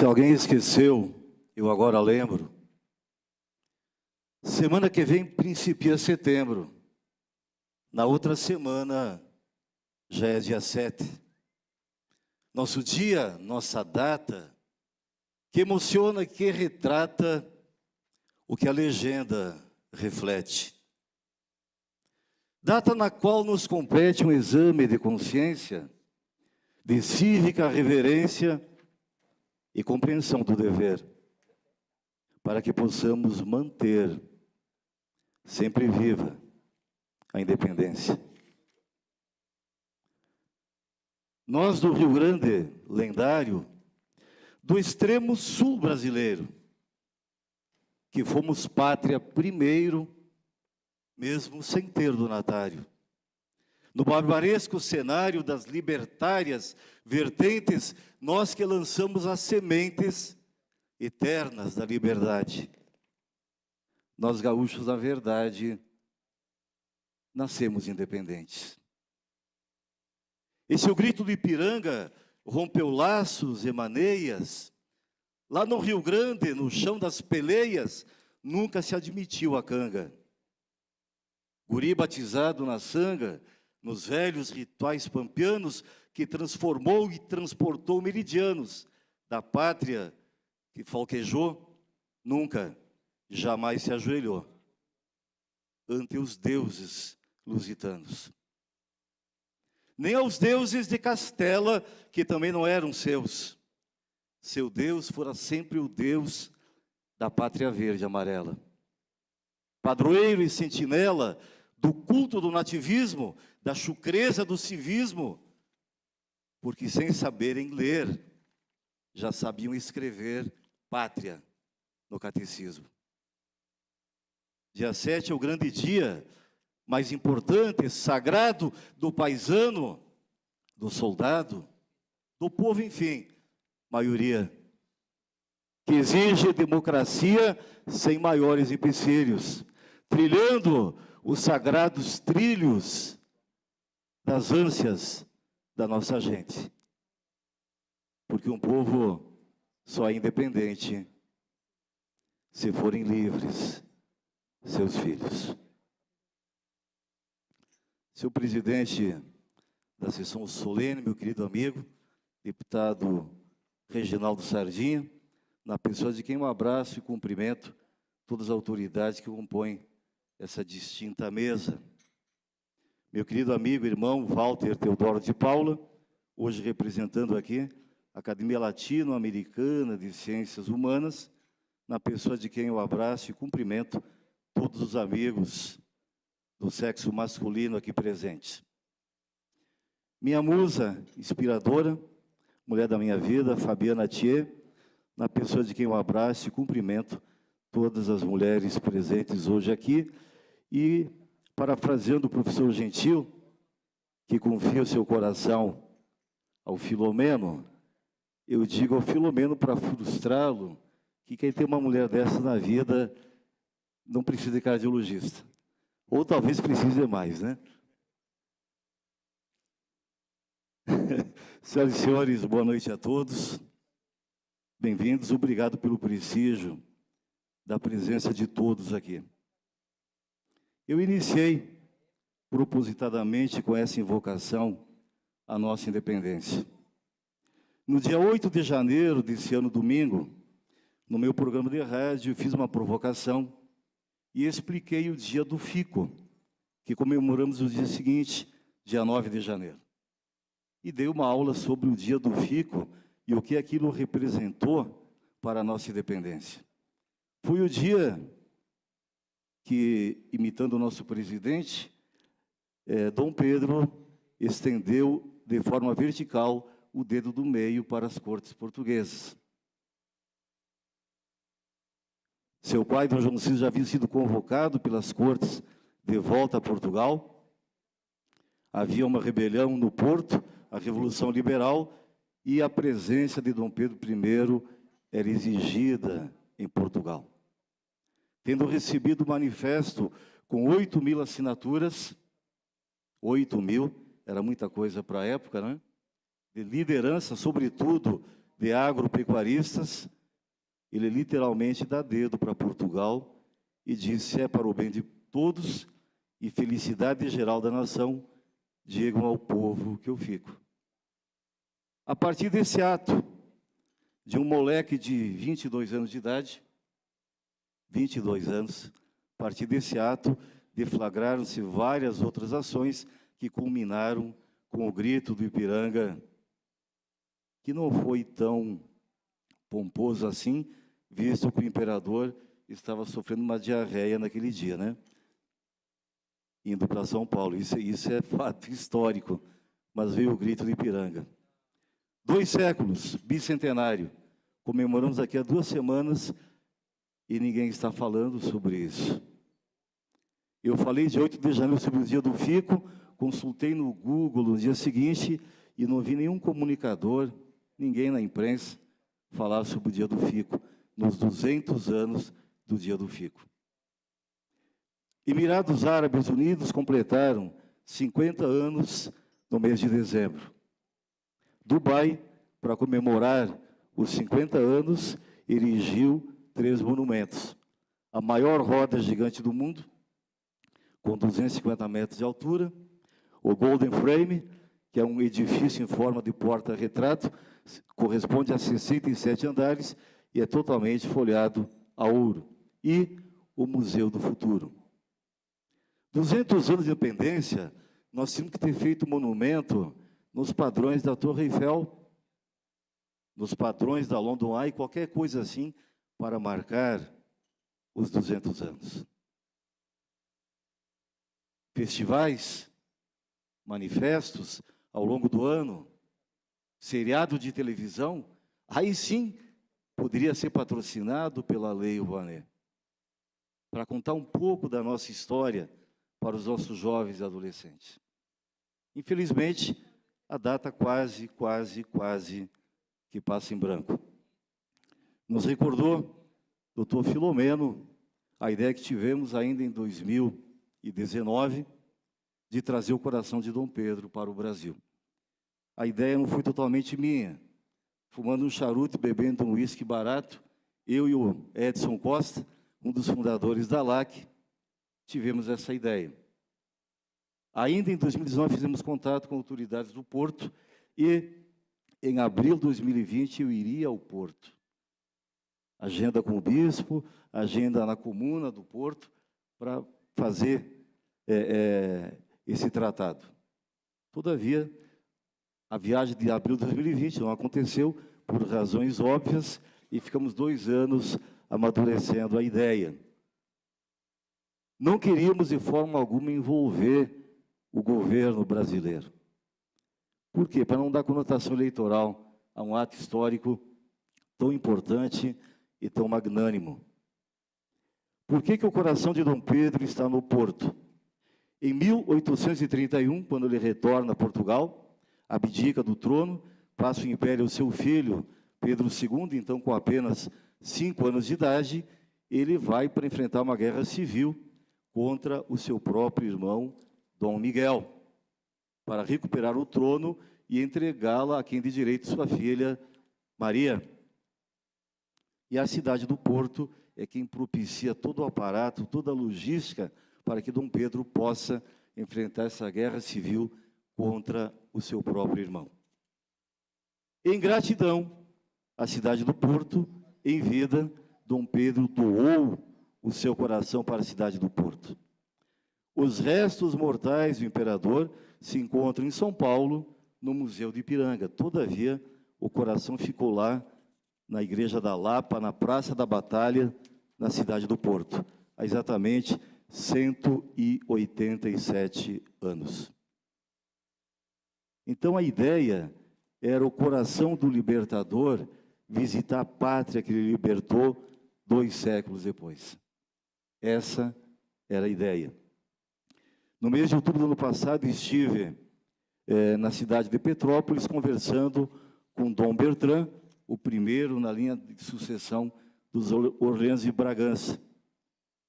Se alguém esqueceu, eu agora lembro. Semana que vem principia setembro. Na outra semana já é dia 7. Nosso dia, nossa data, que emociona, que retrata o que a legenda reflete. Data na qual nos compete um exame de consciência, de cívica reverência e compreensão do dever, para que possamos manter sempre viva a independência. Nós do Rio Grande, lendário, do extremo sul brasileiro, que fomos pátria primeiro, mesmo sem ter donatário. No barbaresco cenário das libertárias vertentes, nós que lançamos as sementes eternas da liberdade. Nós gaúchos, na verdade, nascemos independentes. Esse é o grito do Ipiranga, rompeu laços e maneias. Lá no Rio Grande, no chão das peleias, nunca se admitiu a canga. Guri batizado na sanga, nos velhos rituais pampianos, que transformou e transportou meridianos da pátria que falquejou, nunca, jamais se ajoelhou ante os deuses lusitanos. Nem aos deuses de Castela, que também não eram seus. Seu Deus fora sempre o Deus da pátria verde e amarela. Padroeiro e sentinela do culto do nativismo, da chucreza do civismo, porque sem saberem ler, já sabiam escrever pátria no catecismo. Dia 7 é o grande dia, mais importante, sagrado, do paisano, do soldado, do povo, enfim, maioria, que exige democracia sem maiores empecilhos, trilhando os sagrados trilhos das ânsias da nossa gente. Porque um povo só é independente se forem livres seus filhos. Seu presidente da sessão solene, meu querido amigo, deputado Reginaldo Sardinha, na pessoa de quem um abraço e cumprimento todas as autoridades que compõem essa distinta mesa. Meu querido amigo, irmão Walter Teodoro de Paula, hoje representando aqui a Academia Latino-Americana de Ciências Humanas, na pessoa de quem eu abraço e cumprimento todos os amigos do sexo masculino aqui presentes. Minha musa inspiradora, mulher da minha vida, Fabiana Thier, na pessoa de quem eu abraço e cumprimento todas as mulheres presentes hoje aqui, e parafraseando o professor Gentil, que confia o seu coração ao Filomeno, eu digo ao Filomeno para frustrá-lo, que quem tem uma mulher dessa na vida não precisa de cardiologista. Ou talvez precise mais, né? Senhoras e senhores, boa noite a todos. Bem-vindos, obrigado pelo prestígio da presença de todos aqui. Eu iniciei propositadamente com essa invocação à nossa independência. No dia 8 de janeiro desse ano, domingo, no meu programa de rádio, eu fiz uma provocação e expliquei o dia do FICO, que comemoramos o dia seguinte, dia 9 de janeiro. E dei uma aula sobre o dia do FICO e o que aquilo representou para a nossa independência. Foi o dia que, imitando o nosso presidente, Dom Pedro estendeu de forma vertical o dedo do meio para as cortes portuguesas. Seu pai, Dom João VI, já havia sido convocado pelas cortes de volta a Portugal. Havia uma rebelião no Porto, a Revolução Liberal, e a presença de Dom Pedro I era exigida em Portugal. Tendo recebido o manifesto com 8.000 assinaturas, 8.000, era muita coisa para a época, né? De liderança, sobretudo, de agropecuaristas, ele literalmente dá dedo para Portugal e diz: se é para o bem de todos e felicidade geral da nação, digam ao povo que eu fico. A partir desse ato, de um moleque de 22 anos de idade, 22 anos, a partir desse ato, deflagraram-se várias outras ações que culminaram com o grito do Ipiranga, que não foi tão pomposo assim, visto que o imperador estava sofrendo uma diarreia naquele dia, né? Indo para São Paulo. Isso é fato histórico, mas veio o grito do Ipiranga. 2 séculos, bicentenário. Comemoramos aqui há 2 semanas e ninguém está falando sobre isso. Eu falei de 8 de janeiro sobre o dia do Fico, consultei no Google no dia seguinte e não vi nenhum comunicador, ninguém na imprensa, falar sobre o dia do Fico, nos 200 anos do dia do Fico. Emirados Árabes Unidos completaram 50 anos no mês de dezembro. Dubai, para comemorar os 50 anos, erigiu 3 monumentos. A maior roda gigante do mundo, com 250 metros de altura, o Golden Frame, que é um edifício em forma de porta-retrato, corresponde a 67 andares e é totalmente folhado a ouro. E o Museu do Futuro. 200 anos de independência, nós tínhamos que ter feito um monumento nos padrões da Torre Eiffel, nos padrões da London Eye, qualquer coisa assim, para marcar os 200 anos. Festivais, manifestos ao longo do ano, seriado de televisão, aí sim poderia ser patrocinado pela Lei Rouanet, para contar um pouco da nossa história para os nossos jovens e adolescentes. Infelizmente, a data quase que passa em branco. Nos recordou, doutor Filomeno, a ideia que tivemos ainda em 2019 de trazer o coração de Dom Pedro para o Brasil. A ideia não foi totalmente minha. Fumando um charuto e bebendo um uísque barato, eu e o Edson Costa, um dos fundadores da LAC, tivemos essa ideia. Ainda em 2019 fizemos contato com autoridades do Porto e em abril de 2020 eu iria ao Porto. Agenda com o bispo, agenda na comuna do Porto, para fazer esse tratado. Todavia, a viagem de abril de 2020 não aconteceu por razões óbvias e ficamos 2 anos amadurecendo a ideia. Não queríamos de forma alguma envolver o governo brasileiro. Por quê? Para não dar conotação eleitoral a um ato histórico tão importante e tão magnânimo. Por que o coração de Dom Pedro está no Porto? Em 1831, quando ele retorna a Portugal, abdica do trono, passa o império ao seu filho, Pedro II, então com apenas 5 anos de idade, ele vai para enfrentar uma guerra civil contra o seu próprio irmão, Dom Miguel, para recuperar o trono e entregá-la a quem de direito sua filha, Maria. E a cidade do Porto é quem propicia todo o aparato, toda a logística para que Dom Pedro possa enfrentar essa guerra civil contra o seu próprio irmão. Em gratidão, a cidade do Porto, em vida, Dom Pedro doou o seu coração para a cidade do Porto. Os restos mortais do imperador se encontram em São Paulo, no Museu do Ipiranga. Todavia, o coração ficou lá, na Igreja da Lapa, na Praça da Batalha, na cidade do Porto, há exatamente 187 anos. Então, a ideia era o coração do libertador visitar a pátria que ele libertou 2 séculos depois. Essa era a ideia. No mês de outubro do ano passado, estive na cidade de Petrópolis, conversando com Dom Bertrand, o primeiro na linha de sucessão dos Orleans de Bragança.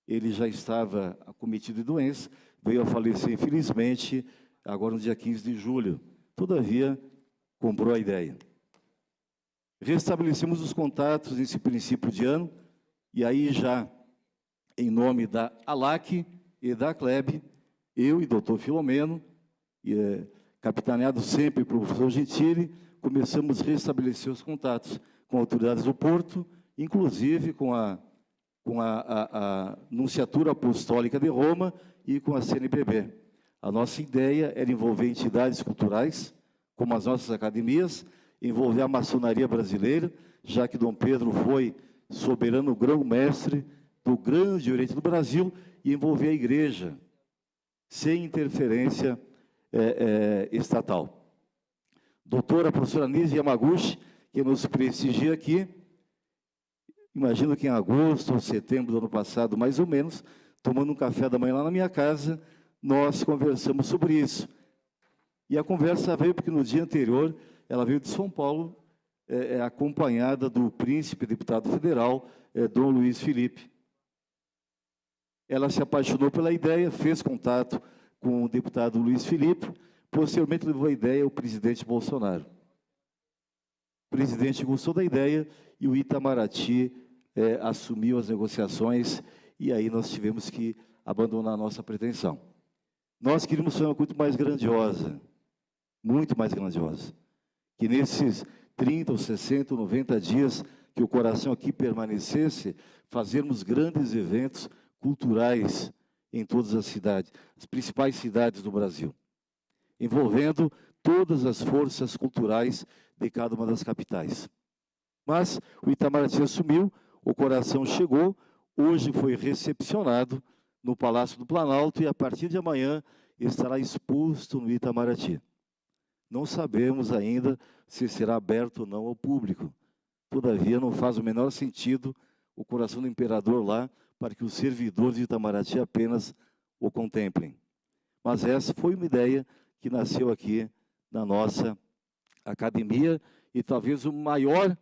Ele já estava acometido de doença, veio a falecer, infelizmente, agora no dia 15 de julho. Todavia, comprou a ideia. Restabelecemos os contatos nesse princípio de ano, e aí já, em nome da ALAC e da CLEB, eu e doutor Filomeno, capitaneado sempre pelo professor Gentili, começamos a restabelecer os contatos com autoridades do Porto, inclusive com a Nunciatura Apostólica de Roma e com a CNBB. A nossa ideia era envolver entidades culturais, como as nossas academias, envolver a maçonaria brasileira, já que Dom Pedro foi soberano grão-mestre do Grande Oriente do Brasil, e envolver a igreja, sem interferência estatal. Doutora professora Nise Yamaguchi, que nos prestigia aqui, imagino que em agosto ou setembro do ano passado, mais ou menos, tomando um café da manhã lá na minha casa, nós conversamos sobre isso. E a conversa veio porque no dia anterior, ela veio de São Paulo, acompanhada do príncipe deputado federal, Dom Luiz Felipe. Ela se apaixonou pela ideia, fez contato com o deputado Luiz Felipe, posteriormente levou a ideia ao presidente Bolsonaro. O presidente gostou da ideia e o Itamaraty assumiu as negociações, e aí nós tivemos que abandonar a nossa pretensão. Nós queríamos fazer uma coisa mais grandiosa, muito mais grandiosa, que nesses 30, ou 60, ou 90 dias que o coração aqui permanecesse, fazermos grandes eventos culturais em todas as cidades, as principais cidades do Brasil, envolvendo todas as forças culturais de cada uma das capitais. Mas o Itamaraty assumiu, o coração chegou, hoje foi recepcionado no Palácio do Planalto e a partir de amanhã estará exposto no Itamaraty. Não sabemos ainda se será aberto ou não ao público. Todavia, não faz o menor sentido o coração do imperador lá para que os servidores de Itamaraty apenas o contemplem. Mas essa foi uma ideia que nasceu aqui na nossa academia e talvez o maior,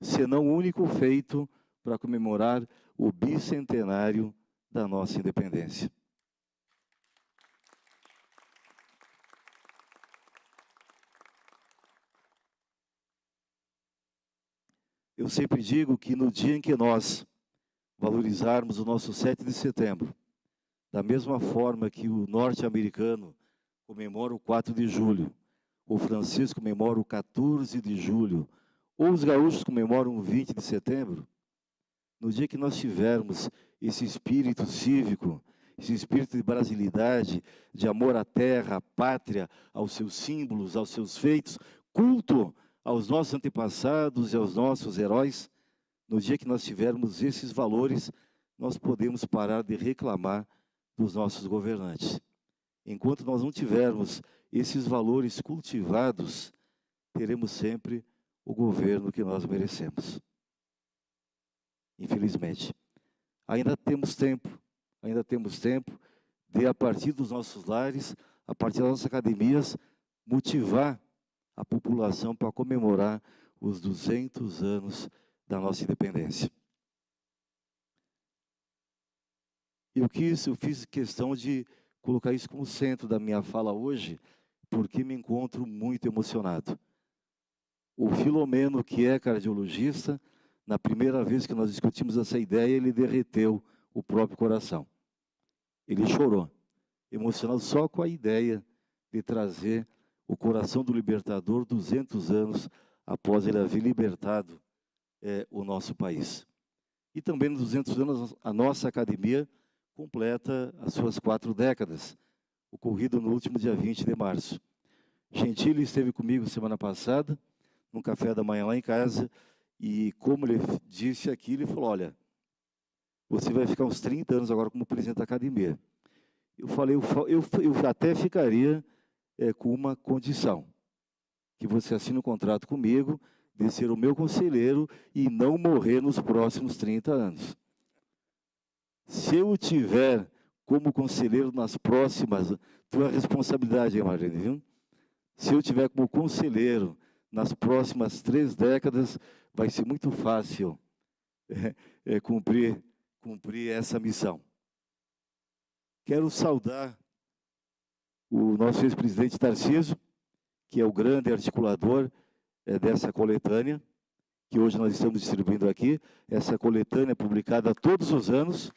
se não o único feito para comemorar o bicentenário da nossa independência. Eu sempre digo que no dia em que nós valorizarmos o nosso 7 de setembro, da mesma forma que o norte-americano comemora o 4 de julho, o francês comemora o 14 de julho, ou os gaúchos comemoram o 20 de setembro, no dia que nós tivermos esse espírito cívico, esse espírito de brasilidade, de amor à terra, à pátria, aos seus símbolos, aos seus feitos, culto aos nossos antepassados e aos nossos heróis, no dia que nós tivermos esses valores, nós podemos parar de reclamar dos nossos governantes. Enquanto nós não tivermos esses valores cultivados, teremos sempre o governo que nós merecemos. Infelizmente. Ainda temos tempo de, a partir dos nossos lares, a partir das nossas academias, motivar a população para comemorar os 200 anos da nossa independência. Eu fiz questão de colocar isso como centro da minha fala hoje, porque me encontro muito emocionado. O Filomeno, que é cardiologista, na primeira vez que nós discutimos essa ideia, ele derreteu o próprio coração. Ele chorou, emocionado só com a ideia de trazer o coração do libertador 200 anos após ele haver libertado o nosso país. E também nos 200 anos, a nossa academia completa as suas 4 décadas, ocorrido no último dia 20 de março. Gentili esteve comigo semana passada, num café da manhã lá em casa, e como ele disse aqui, ele falou, olha, você vai ficar uns 30 anos agora como presidente da academia. Eu falei, eu até ficaria com uma condição, que você assine um contrato comigo, de ser o meu conselheiro e não morrer nos próximos 30 anos. Se eu tiver como conselheiro nas próximas, tua responsabilidade, hein, Marlene, viu? Se eu tiver como conselheiro nas próximas 3 décadas, vai ser muito fácil cumprir essa missão. Quero saudar o nosso ex-presidente Tarcísio, que é o grande articulador dessa coletânea, que hoje nós estamos distribuindo aqui. Essa coletânea é publicada todos os anos.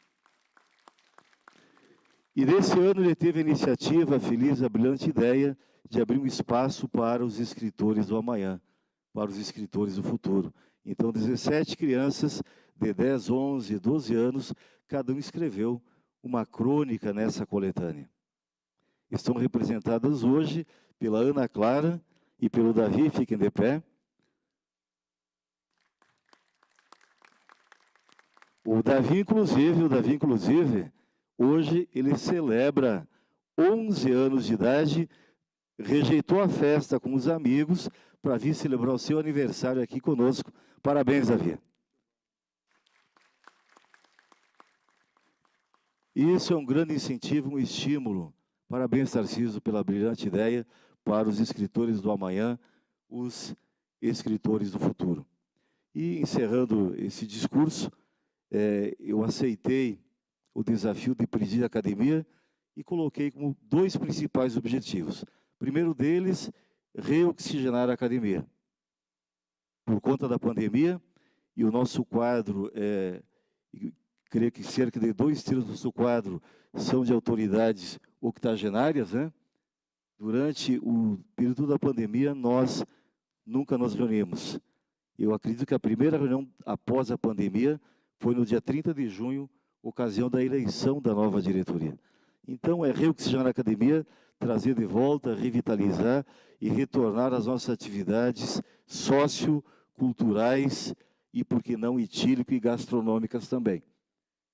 E nesse ano ele teve a iniciativa, a feliz, a brilhante ideia de abrir um espaço para os escritores do amanhã, para os escritores do futuro. Então, 17 crianças de 10, 11, 12 anos, cada um escreveu uma crônica nessa coletânea. Estão representadas hoje pela Ana Clara e pelo Davi, fiquem de pé. O Davi, inclusive, hoje ele celebra 11 anos de idade, rejeitou a festa com os amigos para vir celebrar o seu aniversário aqui conosco. Parabéns, Davi. Isso é um grande incentivo, um estímulo. Parabéns, Tarcísio, pela brilhante ideia para os escritores do amanhã, os escritores do futuro. E, encerrando esse discurso, eu aceitei o desafio de presidir a academia e coloquei como 2 principais objetivos. O primeiro deles, reoxigenar a academia. Por conta da pandemia, e o nosso quadro, creio que cerca de 2/3 do nosso quadro são de autoridades octogenárias, né? Durante o período da pandemia, nós nunca nos reunimos. Eu acredito que a primeira reunião após a pandemia foi no dia 30 de junho, ocasião da eleição da nova diretoria. Então, é reoxigenar a academia, trazer de volta, revitalizar e retornar às nossas atividades socioculturais e, por que não, etílico e gastronômicas também.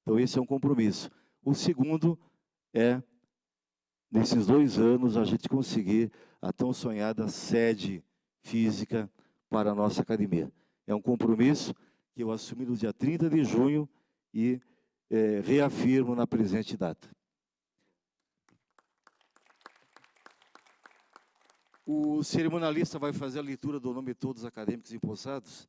Então, esse é um compromisso. O segundo é, nesses 2 anos, a gente conseguir a tão sonhada sede física para a nossa academia. É um compromisso que eu assumi no dia 30 de junho e reafirmo na presente data. O cerimonialista vai fazer a leitura do nome de todos os acadêmicos empossados?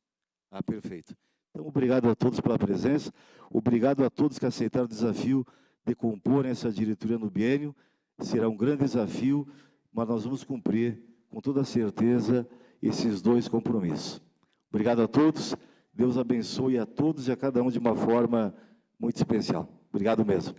Ah, perfeito. Então, obrigado a todos pela presença, obrigado a todos que aceitaram o desafio de compor essa diretoria no biênio. Será um grande desafio, mas nós vamos cumprir, com toda certeza, esses 2 compromissos. Obrigado a todos, Deus abençoe a todos e a cada um de uma forma muito especial. Obrigado mesmo.